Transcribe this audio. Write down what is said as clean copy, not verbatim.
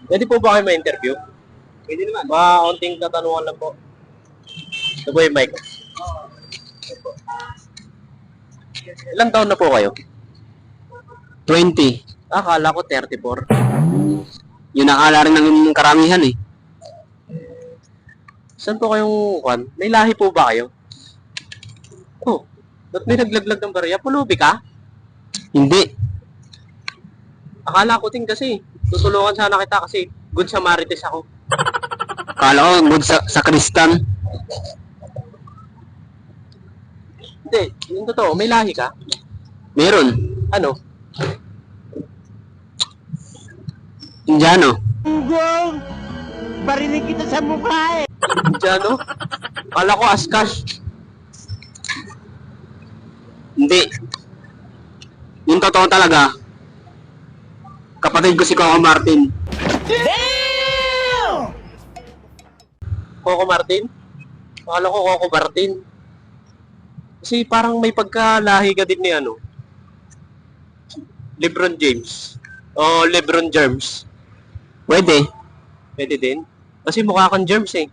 Pwede po ba kayo ma-interview? Pwede naman. Mga konting katanungan lang po. Ito po yung mic. Ilang taon na po kayo? 20. Akala ko 34. Yun nakala rin ng karamihan eh. Saan po kayong kwan? May lahi po ba kayo? Oh, ba't may naglaglag ng barya? Pulubi ka? Hindi. Akala ko din kasi. Tutulungan sana kita kasi good Samarites ako. Kala ko good sa Kristan. Hindi, yung totoo, may lahi ka? Meron. Ano? Indiano. Gunggong! Barinig kita sa mukha eh! Indiano? Akala ko Askash. Hindi. Yung totoo talaga, kapatid ko si Coco Martin. Coco Martin? Akala ko Coco Martin. Kasi parang may pagkalahi ka din ni ano. LeBron James. O LeBron James. Pwede. Pwede din. Kasi mukha kang Germs eh.